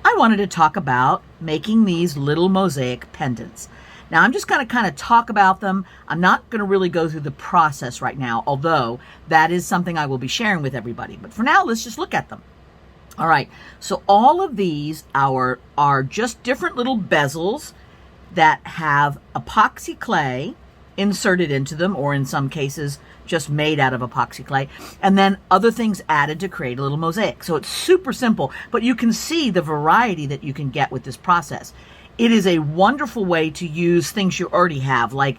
I wanted to talk about making these little mosaic pendants. Now I'm just going to kind of talk about them. I'm not going to really go through the process right now, although that is something I will be sharing with everybody. But for now, let's just look at them. All right, so all of these are just different little bezels that have epoxy clay inserted into them, or in some cases just made out of epoxy clay, and then other things added to create a little mosaic. So it's super simple, but you can see the variety that you can get with this process. It is a wonderful way to use things you already have, like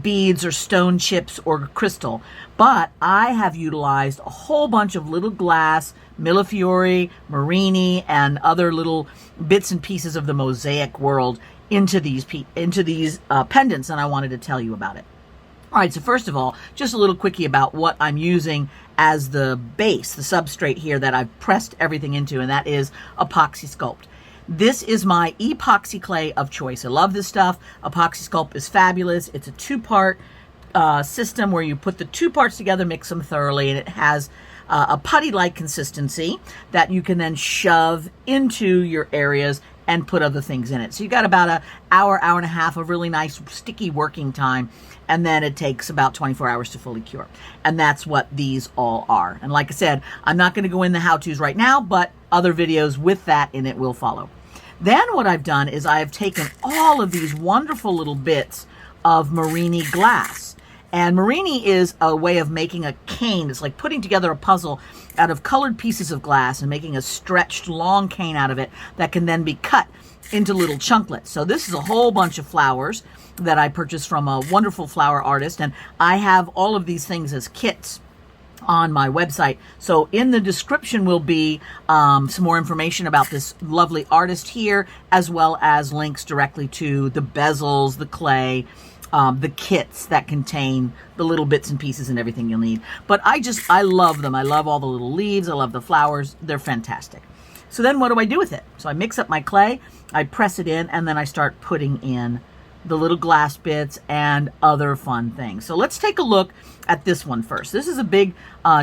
beads or stone chips or crystal. But I have utilized a whole bunch of little glass, millefiori, murrini, and other little bits and pieces of the mosaic world into these pendants, and I wanted to tell you about it. All right, so first of all, just a little quickie about what I'm using as the base, the substrate here that I've pressed everything into, and that is ApoxieSculpt. This is my epoxy clay of choice. I love this stuff. ApoxieSculpt is fabulous. It's a two-part system where you put the two parts together, mix them thoroughly, and it has a putty-like consistency that you can then shove into your areas and put other things in it. So you got about an hour, hour and a half of really nice sticky working time, and then it takes about 24 hours to fully cure. And that's what these all are. And like I said, I'm not going to go in the how-tos right now, but other videos with that in it will follow. Then what I've done is I have taken all of these wonderful little bits of murrini glass. And murrini is a way of making a cane. It's like putting together a puzzle out of colored pieces of glass and making a stretched long cane out of it that can then be cut into little chunklets. So this is a whole bunch of flowers that I purchased from a wonderful flower artist, and I have all of these things as kits on my website. So in the description will be some more information about this lovely artist here, as well as links directly to the bezels, the clay, the kits that contain the little bits and pieces and everything you'll need. But I love them. I love all the little leaves. I love the flowers. They're fantastic. So then what do I do with it? So I mix up my clay, I press it in, and then I start putting in the little glass bits and other fun things. So let's take a look at this one first. This is a big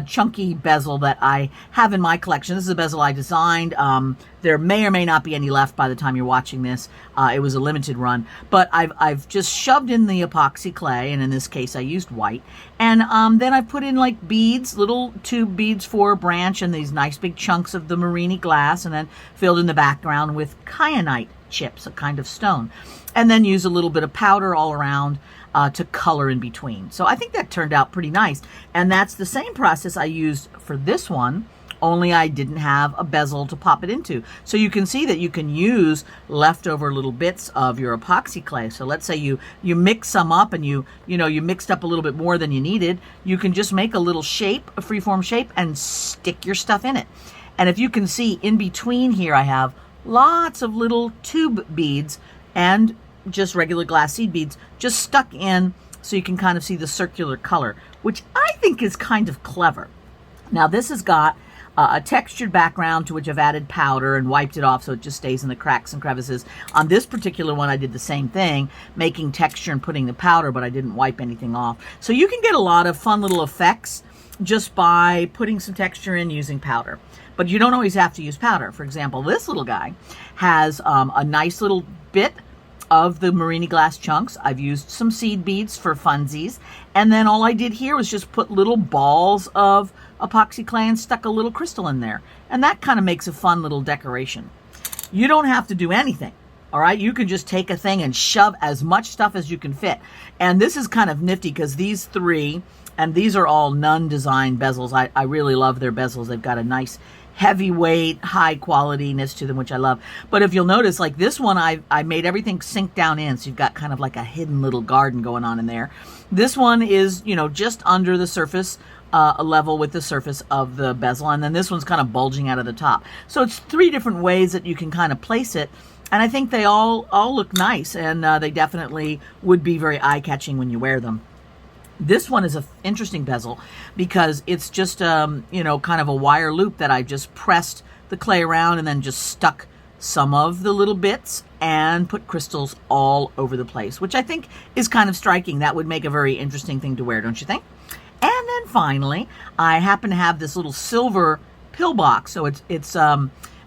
chunky bezel that I have in my collection. This is a bezel I designed. There may or may not be any left by the time you're watching this. It was a limited run, but I've just shoved in the epoxy clay, and in this case I used white, and then I put in like beads, little tube beads for a branch, and these nice big chunks of the murrini glass, and then filled in the background with kyanite chips, a kind of stone, and then use a little bit of powder all around to color in between. So I think that turned out pretty nice, and that's the same process I used for this one, only I didn't have a bezel to pop it into. So you can see that you can use leftover little bits of your epoxy clay. So let's say you mix some up and you mixed up a little bit more than you needed. You can just make a little shape, a freeform shape, and stick your stuff in it. And if you can see in between here, I have lots of little tube beads and just regular glass seed beads just stuck in, so you can kind of see the circular color, which I think is kind of clever. Now this has got a textured background to which I've added powder and wiped it off so it just stays in the cracks and crevices. On this particular one I did the same thing, making texture and putting the powder, but I didn't wipe anything off. So you can get a lot of fun little effects just by putting some texture in using powder. But you don't always have to use powder. For example, this little guy has a nice little bit of the murrini glass chunks. I've used some seed beads for funsies, and then all I did here was just put little balls of epoxy clay and stuck a little crystal in there, and that kind of makes a fun little decoration. You don't have to do anything. All right, you can just take a thing and shove as much stuff as you can fit. And this is kind of nifty because these three, and these are all Nunn design bezels. I really love their bezels. They've got a nice heavyweight, high qualityness to them, which I love. But if you'll notice, like this one, I made everything sink down in, so you've got kind of like a hidden little garden going on in there. This one is, just under the surface, level with the surface of the bezel, and then this one's kind of bulging out of the top. So it's three different ways that you can kind of place it, and I think they all look nice, and they definitely would be very eye-catching when you wear them. This one is an interesting bezel because it's just, kind of a wire loop that I just pressed the clay around and then just stuck some of the little bits and put crystals all over the place, which I think is kind of striking. That would make a very interesting thing to wear, don't you think? And then finally, I happen to have this little silver pill box. So it's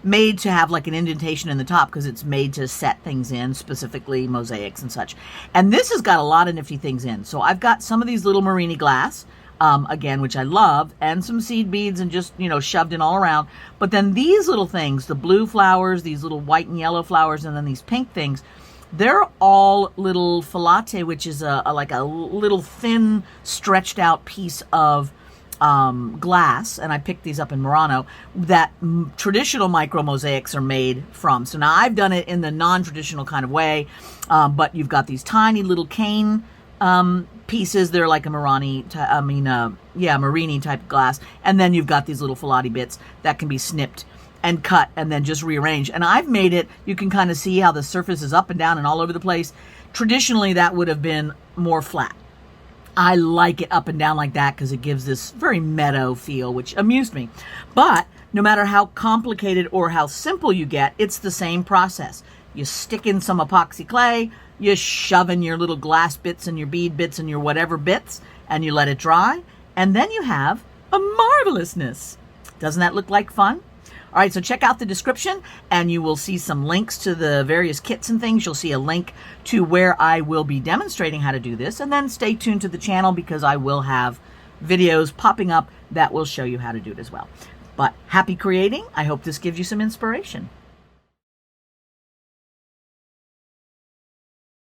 made to have like an indentation in the top because it's made to set things in, specifically mosaics and such. And this has got a lot of nifty things in. So I've got some of these little murrini glass, again, which I love, and some seed beads and just, you know, shoved in all around. But then these little things, the blue flowers, these little white and yellow flowers, and then these pink things, they're all little filate, which is like a little thin, stretched out piece of glass, and I picked these up in Murano, that traditional micro mosaics are made from. So now I've done it in the non-traditional kind of way, but you've got these tiny little cane pieces. They're like a murrini type glass, and then you've got these little filate bits that can be snipped and cut and then just rearranged. And I've made it, you can kind of see how the surface is up and down and all over the place. Traditionally, that would have been more flat. I like it up and down like that because it gives this very meadow feel, which amused me. But no matter how complicated or how simple you get, it's the same process. You stick in some epoxy clay, you shove in your little glass bits and your bead bits and your whatever bits, and you let it dry, and then you have a marvelousness. Doesn't that look like fun? All right, so check out the description and you will see some links to the various kits and things. You'll see a link to where I will be demonstrating how to do this, and then stay tuned to the channel because I will have videos popping up that will show you how to do it as well. But happy creating. I hope this gives you some inspiration.